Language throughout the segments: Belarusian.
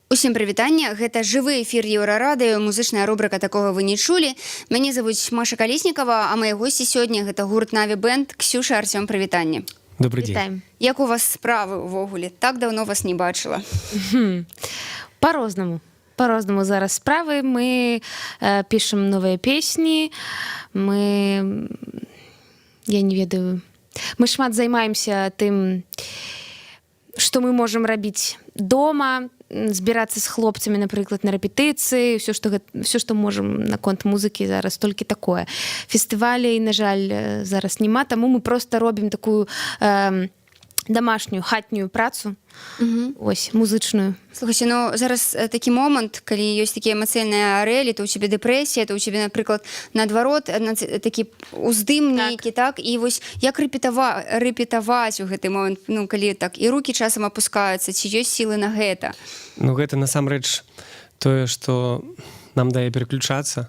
Усім прывітанне, гэта жывы эфір Еўрарадыё, музычная рубрика «Такога вы не чулі». Мяне завуць Маша Каліснікава, а мае госці сёння гэта гурт Наві Бэнд. Ксюша, Артём, прывітанне. Добрый день. Вітаем. Як у вас справы ўвогуле? Так даўно вас не бачыла. По-рознаму. По-рознаму зараз справы. Мы пішам новыя песні. Я не ведаю. Мы шмат займаемся тым, што мы можам рабіць дома, збірацца з хлопцамі, напрыклад, на рэпетыцыі, все, што можам наконт музыкі зараз, толькі такое. Фестывалей, на жаль, зараз няма, таму мы проста робім такую домашнюю, хатнюю працу, ось, музычную. Слухайте, ну зараз такі момант, калі ёсць такія эмацыйныя арэлі, то ў цябе дэпрэсія, то ў цябе, напрыклад, наадварот, такі уздым нейкі, так? І вось як рэпетаваць у гэты момант, ну, калі так, і рукі часам апускаюцца, ці ёсць сілы на гэта? Ну, гэта насамрэч тое, што нам дае переключацца.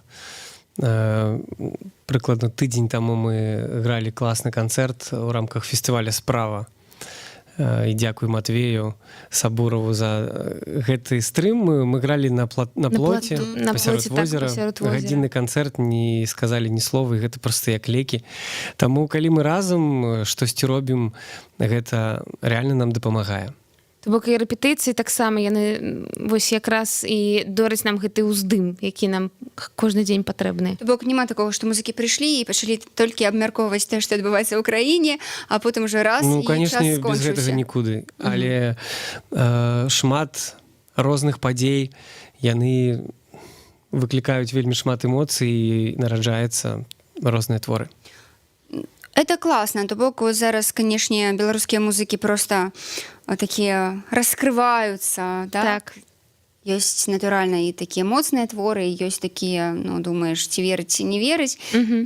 Прыкладна тыдзень таму мы гралі класны канцэрт у рамках фестываля «Справа». І дзякуй Матвею Сабурову за гэты стрым. Мы гралі на плоце пасярод возера. Гадзінны канцэрт, не сказалі ні слова, і гэта проста як лекі. Таму калі мы разам штосьці робім, гэта рэальна нам дапамагае. То бок і рэпетыцыі таксама яны вось якраз і дораць нам гэты ўздым, які нам кожны дзень патрэбны. То бок няма такого, што музыкі прыйшлі і пачалі толькі абмяркоўваць тое, што адбываецца ў краіне, а потым уже раз і час скончыўся. Без гэтага нікуды. Але шмат розных падзей, яны выклікаюць вельмі шмат эмоцый і нараджаецца розныя творы. Это класна, то бок зараз, канешне, беларускія музыкі проста такія раскрываюцца, так? Ёсць, натуральна, і такія моцныя творы, і ёсць такія, ну, думаеш, ці верыць, ці не верыць,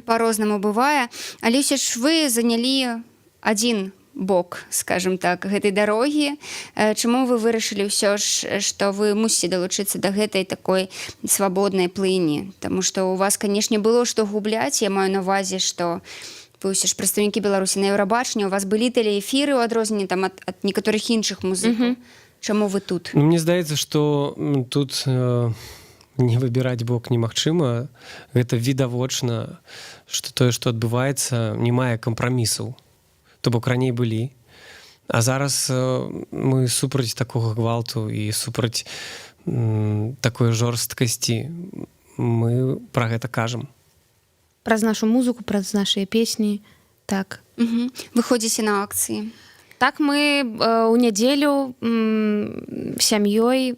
па-рознаму бывае. Але ўсё ж вы занялі адзін бок, скажем так, гэтай дарогі. Чаму вы вырашылі ўсё ж, што вы мусіце далучыцца да гэтай такой свабоднай плыні? Таму што у вас, канешне, было што губляць, я маю на ўвазе, што вы ўсе ж прадстаўнікі Беларусі на Еўрабачанні, у вас былі тэлеэфіры ў адрозненні там ад некаторых іншых музыкаў. Чаму вы тут? Ну, мне здаецца, што тут не выбіраць бок немагчыма. Гэта відавочна, што тое, што адбываецца, не мае кампрамісаў. То бок раней былі. А зараз мы супраць такога гвалту і супраць такой жорсткасці. Мы пра гэта кажам. Праз нашу музыку, праз нашыя песні, так. Вы ходзіце на акцыі? Так, мы ў нядзелю сям'ёй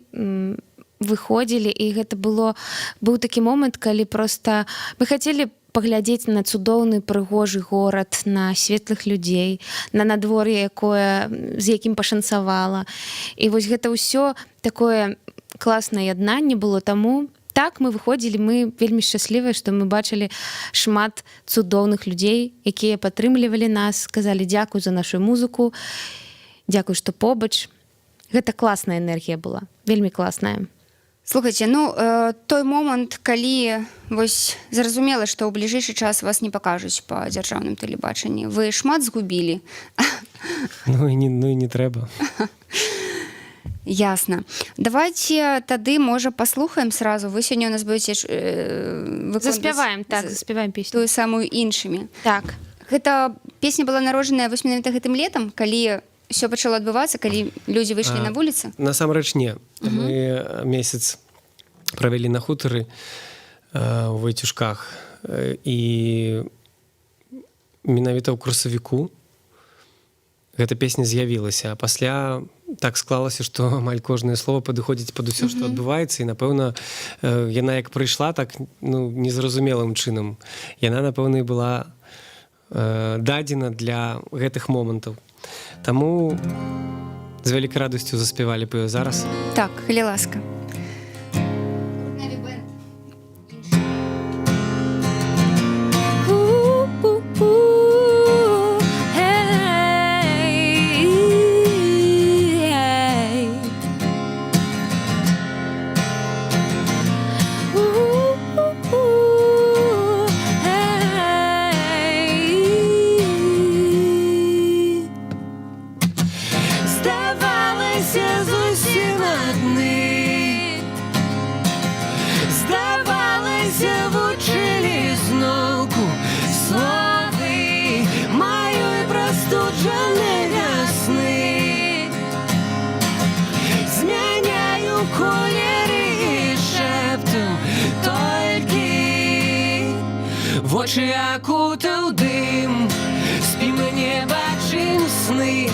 выходзілі, і гэта быў такі момант, калі проста мы хацелі паглядзець на цудоўны прыгожы горад, на светлых людзей, на надвор'е, з якім пашанцавала. І вось гэта ўсё такое класнае яднанне было, таму так, мы выходзілі, мы вельмі шчаслівыя, што мы бачылі шмат цудоўных людзей, якія падтрымлівалі нас, сказалі дзякуй за нашу музыку, дзякуй, што побач. Гэта класная энергія была, вельмі класная. Слухайце, ну, той момант, калі вось зразумела, што ў бліжэйшы час вас не пакажуць па дзяржаўным тэлебачанні, вы шмат згубілі? Ну і не трэба. Ясно. Давайте тады, можа, паслухаем сразу. Вы сёння у нас будете заспяваем, так, заспяваем песню. Тую самую іншымі. Так. Гэта песня была народжаная вось менавіта гэтым летам, калі ўсё пачало адбывацца, калі людзі выйшлі на вуліцы? Насамрэч не. Мы месяц правялі на хутары у Вайцюшках, і менавіта ў красавіку гэта песня з'явілася, а пасля так склалася, што амаль кожнае слово падыходзіць пад усё, што адбываецца, і, напэўна, яна як прыйшла так, ну, незразумелым чынам. Яна, напэўна, і была дадзена для гэтых момантаў. Таму з вялікай радасцю заспявалі б ёй зараз. Так, калі ласка. Здавалася зусім адны. вочы акутаў дым, спім і не бачым сны,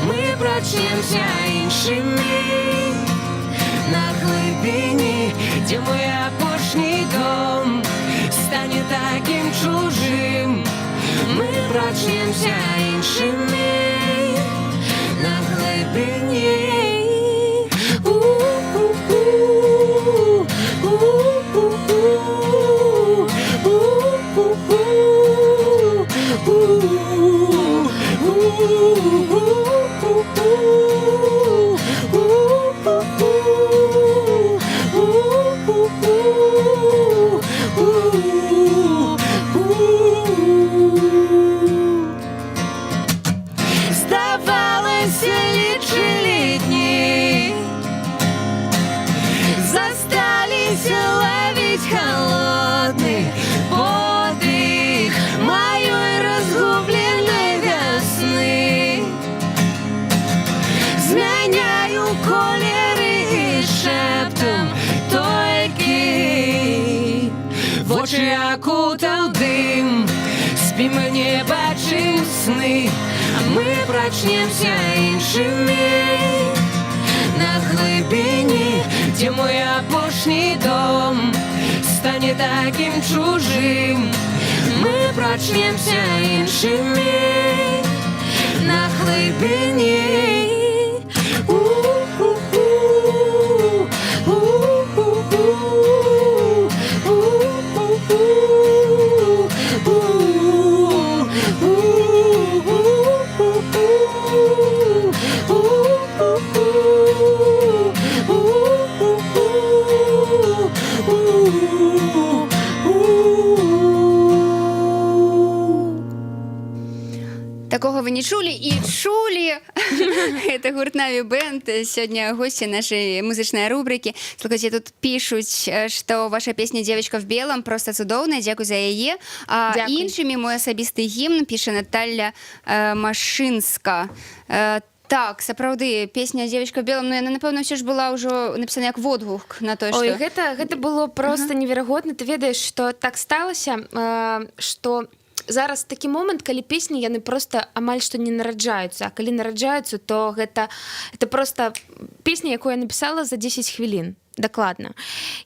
мы прачнемся іншымі. На глыбіні, дзе мой апошні дом стане такім чужым, мы прачнемся іншымі. На глыбіні. Здавалося, лічылі дні, засталіся лавіць халодны подых маёй разгубленай вясны. Змяняю колеры і шэптам толькі вочы акутаў дым, спім і не бачым сны, а мы прачнемся іншымі. На глыбіні, дзе мой апошні дом стане такім чужым, мы прачнемся іншымі. На глыбіні. Такого вы не чулі і чулі. Это гурт Наві Бэнд. Сёння госці нашай музычнай рубрики. Слухайте, тут пишуть, что ваша песня «Девочка в белом» просто цудоўная. Дзякуй за яе. А Дзякуй. іншымі мой асабісты гімн, піша Наталья Машинска. Так, сапраўды, песня «Девочка в белом», но яна, напэўна, ўсё ж была ўжо напісана як водгук на тое, Ой, што... гэта было просто неверагодна. Ты ведаеш, што так сталася, што зараз такі момант, калі песні яны просто амаль што не нараджаюцца, а калі нараджаюцца, то гэта просто песня, якую я напісала за 10 хвілін, дакладна.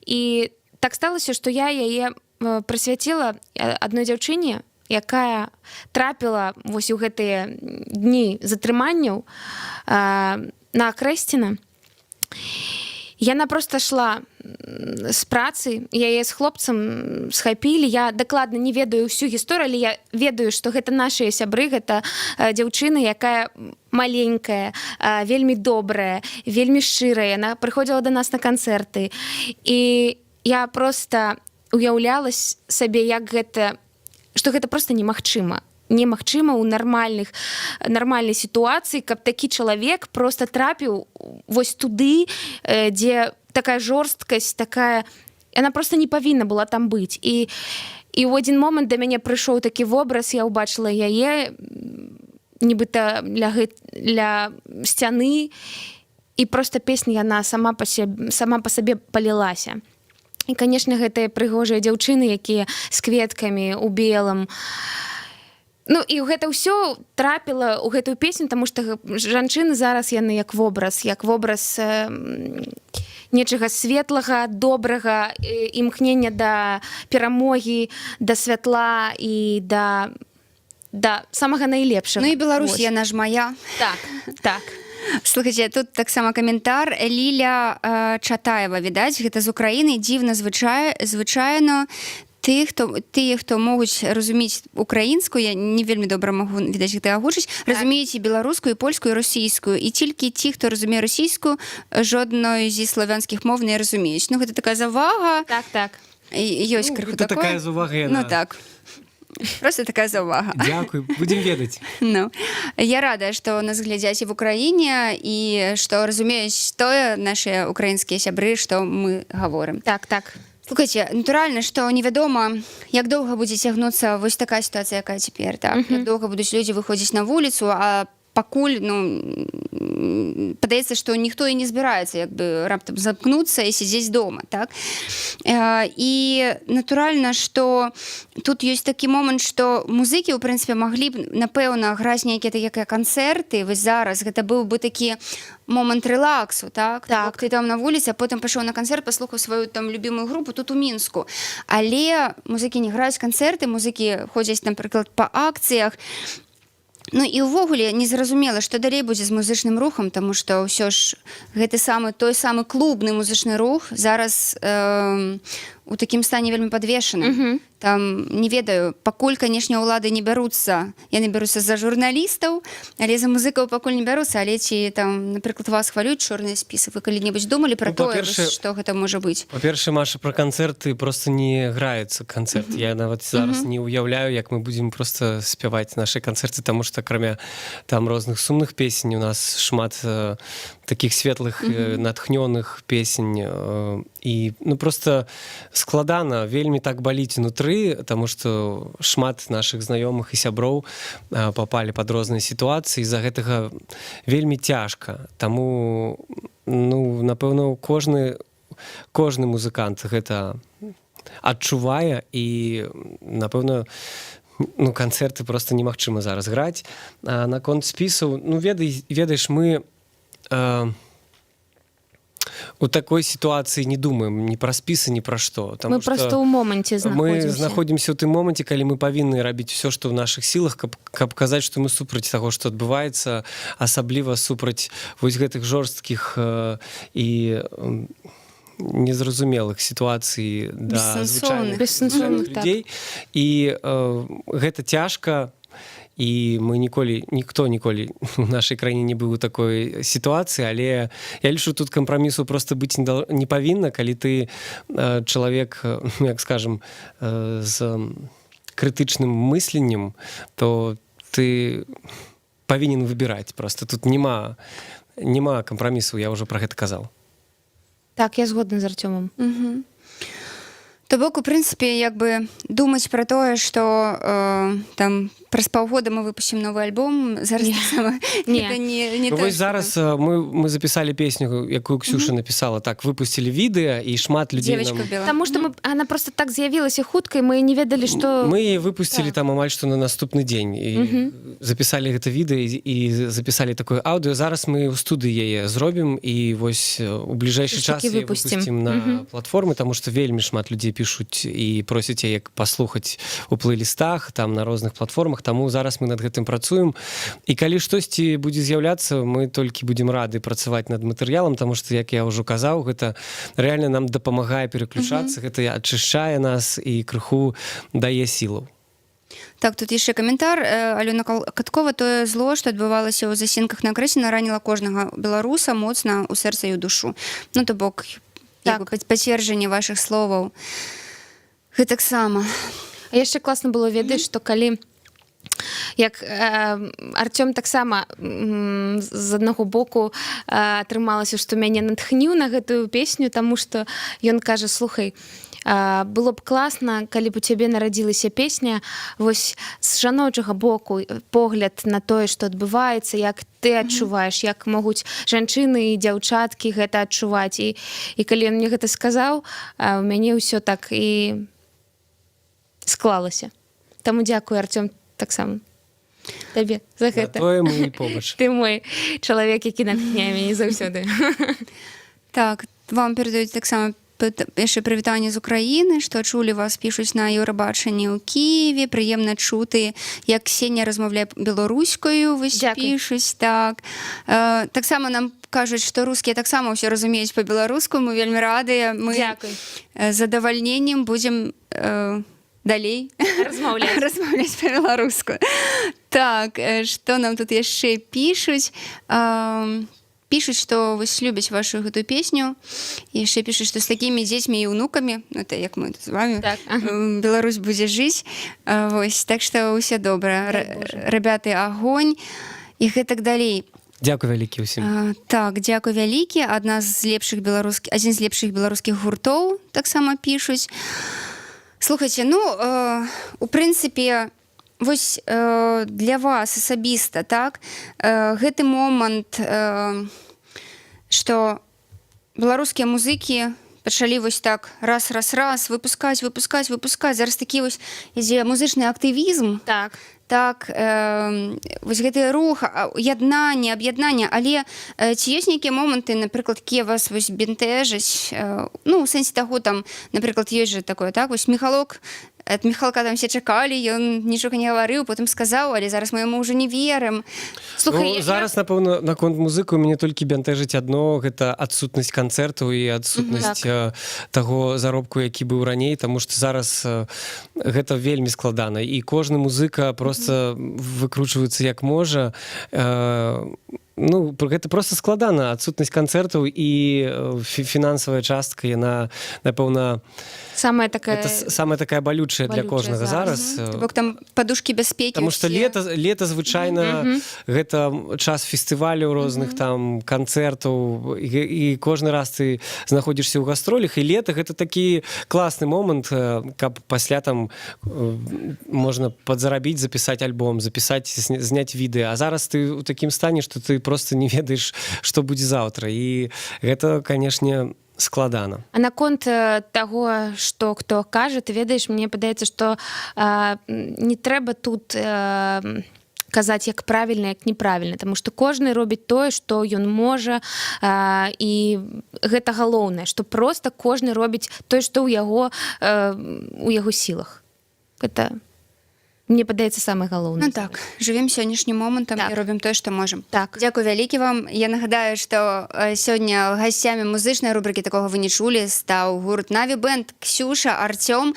І так сталася, што я яе прысвяціла адной дзяўчыне, якая трапіла вось у гэтыя дні затрыманняў на Акрэсціна. Яна просто шла з працы, яе з хлопцам схапілі. Я дакладна не ведаю ўсю гісторыю, але я ведаю, што гэта нашыя сябры, гэта дзяўчына, якая маленькая, вельмі добрая, вельмі шчырая. Яна прыходзіла да нас на канцэрты. І я просто уяўляла сабе, як гэта, што гэта просто немагчыма. Немагчыма ў нармальнай сітуацыі, каб такі чалавек просто трапіў вось туды, дзе такая жорсткасць, такая... Яна просто не павінна была там быць. І ў адзін момант да мяне прыйшоў такі вобраз, я ўбачыла яе нібыта ля сцяны, і просто песня яна сама па сабе палілася. І, канешне, гэтыя прыгожыя дзяўчыны, якія з кветкамі ў белым. Ну, і гэта ўсё трапіла ў гэтую песню, таму што жанчыны зараз яны як вобраз нечага светлага, добрага, імкнення да перамогі, да святла і да самага найлепшага. Ну і Беларусь, яна ж моя. Так. Слухайте, тут таксама каментар. Ліля Чатаева, відаць, гэта з Украіны. Дзіўна звычайно тыя, хто могуць разумець украінскую, я не вельмі добра магу, відаць, гэта агучыць, разумеюць і беларускую, і польскую, і расійскую. І тількі ті, хто разумее расійскую, жодной зі славянскіх мов не разумеюць. Ну, гэта такая завага. Так. Ёсць крыху такое. Это такая завага, яна. Ну, так. Просто такая завага. Дзякуй, будзем ведаць. Ну, я рада, што нас глядзяць і в Украіне, і што разумеюць тое нашыя украінскія сябры, што мы гаворым. Так. Слухайте, натуральна, што невядома, як доўга будзе цягнуцца вось такая сітуацыя, якая цяпер, так? Як доўга будуць людзі выходзіць на вуліцу, а пакуль падаецца, што ніхто і не збіраецца як бы раптам замкнуцца і сядзець дома, так? І натуральна, што тут ёсць такі момант, што музыкі ў прынцыпе маглі б напэўна граць нейкія такія канцэрты. Вось зараз гэта быў бы такі момант рэлаксу, так? Так. Ты там на вуліцы, а потым пайшоў на канцэрт, паслухаў сваю там любімую групу тут у Мінску. Але музыкі не граюць канцэрты, музыкі ходзяць, напрыклад, па акцыях. Ну і ўвогуле незразумела, што далей будзе з музычным рухам, таму што ўсё ж той самы клубны музычны рух зараз у такім стане вельмі падвешаны. Там, не ведаю, пакуль, канешне, ўлады не бяруцца, яны бяруцца за журналістаў, але за музыкаў пакуль не бяруцца, але ці там, напрыклад, вас хвалююць чорныя спісы, вы калі-небудзь думалі пра тое, што гэта можа быць? Па-першае, Маша, пра канцэрты просто не граецца канцэрт. Я нават зараз не ўяўляю, як мы будзем просто спяваць нашы канцэрты, таму што акрамя там розных сумных песень у нас шмат таких светлых, натхнёных песень. І просто складана, вельмі так баліць унутры, таму што шмат нашых знаёмых і сяброў папалі пад розныя сітуацыі, з-за гэтага вельмі цяжка. Таму, напэўна, кожны музыкант гэта адчувае і, напэўна, канцэрты проста немагчыма зараз граць. А наконт спісаў, ведаеш, мы у такой сітуацыі не думаем ні пра спісы, ні пра што. Мы проста ў моманце знаходзімся. Мы знаходзімся ў тым моманце, калі мы павінны рабіць усё, што ў нашых сілах, каб казаць, што мы супраць таго, што адбываецца, асабліва супраць вось гэтых жорсткіх і незразумелых сітуацый да звычайных людзей. І гэта цяжка. І мы ніхто ніколі ў нашай краіне не быў у такой сітуацыі, але я лічу, тут кампрамісу проста быць не павінна, калі ты чалавек, як скажам, з крытычным мысленнем, то ты павінен выбіраць. Проста тут няма кампрамісу, я ўжо пра гэта казаў. Так, я згодна з Артёмам. То бок, у прынцыпе, як бы думаць пра тое, што там праз паўгода мы выпусцім новы альбом, зараз не вось зараз мы запісалі песню, якую Ксюша напісала, так, выпусцілі відэа, і шмат людзей нам... Таму што она просто так з'явілася хутка, і мы не ведалі, што... Мы яе выпусцілі там амаль што на наступны дзень, і запісалі гэта відэа, і запісалі такое аўдыо. Зараз мы ў студыі яе зробім, і вось у бліжэйшы час яе выпусцім на платформы, таму што вельмі шмат людзей пішуць і просяць яе паслухаць у плейлістах, там на розных платформах, таму зараз мы над гэтым працуем. І калі штосьці будзе з'яўляцца, мы толькі будзем рады працаваць над матэрыялам, таму што, як я ўжо казаў, гэта рэальна нам дапамагае пераключацца, гэта ачышчае нас і крыху дае сілу. Так, тут яшчэ каментар. Алёна Каткова: тое зло, што адбывалася ў засенках на Крэсе, нараніла кожнага беларуса моцна ў сэрца і ў душу. Ну, то бок, пацверджанне вашых словаў. Гэтаксама. А яшчэ класна было ведаць, што калі як Артём таксама з аднаго боку атрымалася, што мяне натхніў на гэтую песню, таму што ён кажа: слухай, было б класна, калі б у цябе нарадзілася песня вось з жаночага боку, погляд на тое, што адбываецца, як ты адчуваеш, як могуць жанчыны і дзяўчаткі гэта адчуваць. І калі ён мне гэта сказаў, у мяне ўсё так і склалася. Таму дзякую, Артём, таксама табе за гэта. Тое мы і побач. Ты мой чалавек, які натхняе мяне заўсёды. Так, вам перадаюць таксама яшчэ прывітанне з Украіны, што чулі вас, пішуць на Еўрабачанні ў Кіеве, прыемна чуты, як Ксенія размаўляе беларускаю, вось пішуць, так. Таксама нам кажуць, што рускія таксама ўсё разумеюць па-беларуску, мы вельмі радыя, мы з задавальненнем будзем далей размаўляць па-беларуску. Так, што нам тут яшчэ пішуць? Пішуць, што вось любяць вашу гэтую песню, і яшчэ пішуць, што з такімі дзецьмі і ўнукамі, это як мы з вами, Беларусь будзе жыць. Вось, так што ўсё добра. Рабяты, агонь і гэтак далей. Дзякуй вялікі ўсім. Так, дзякуй вялікі. Адзін з лепшых беларускіх гуртоў таксама пішуць. Слухайце, ну, у прынцыпе, вось для вас асабіста, так, гэты момант, што беларускія музыкі пачалі вось так раз выпускаць. Зараз такі вось ідзе музычны актывізм. Так, вось гэты рух, аб'яднанне, але ці ёсць нейкія моманты, напрыклад, якія вас вось бянтэжаць, ну, у сэнсе таго, там, напрыклад, ёсць жа такое, так, вось ад Міхалка там все чакалі, ён нічога не гаварыў, потым сказаў, але зараз мы яму ўжо не верым. Слухай, зараз, напэўна, наконт музыку мяне толькі бянтэжыць адно, гэта адсутнасць канцэртаў і адсутнасць таго заробку, які быў раней, таму што зараз гэта вельмі складана, і кожны музыка проста выкручваецца як можа. Ну, гэта проста складана, адсутнасць канцэртаў і фінансавая частка, яна, напэўна, самая такая балючая для кожнага зараз. Бок там падушкі бяспекі. Таму што лета звычайна гэта час фестываляў розных, там канцэртаў, і кожны раз ты знаходзішся ў гастролях, і лета гэта такі класны момант, каб пасля там можна падзарабіць, запісаць альбом, зняць відэа. А зараз ты ў такім стане, што ты просто не ведаеш, што будзе заўтра. І гэта, канешне, складана. А наконт таго, што хто кажа, ты ведаеш, мне падаецца, што не трэба тут казаць, як правільна, як неправільна, таму што кожны робіць тое, што ён можа, і гэта галоўнае, што проста кожны робіць тое, што ў яго сілах. Гэта, мне падаецца, самае галоўнае. Ну так, жывем сённяшнім момантам і робім тое, што можам. Так. Дзякуй вялікі вам. Я нагадаю, што сёння гасцямі музычнай рубрыкі «Такога вы не чулі» стаў гурт Наві Бэнд, Ксюша, Артём.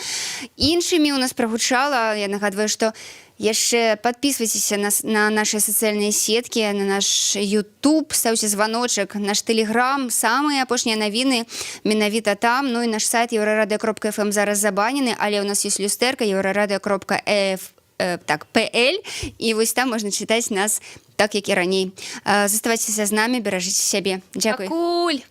Іншымі ў нас прагучала. Я нагадваю, што яшчэ падпісвайцеся на нашыя сацыяльныя сеткі, на наш YouTube, стаўце званочак, наш Telegram, самыя апошнія навіны менавіта там. Ну і наш сайт euraradio.fm зараз забанены, але ў нас ёсць люстэрка euraradio.pl, і вось там можна чытаць нас так, як і раней. Заставайцеся з намі, беражыце сябе. Дзякуй. Пакуль!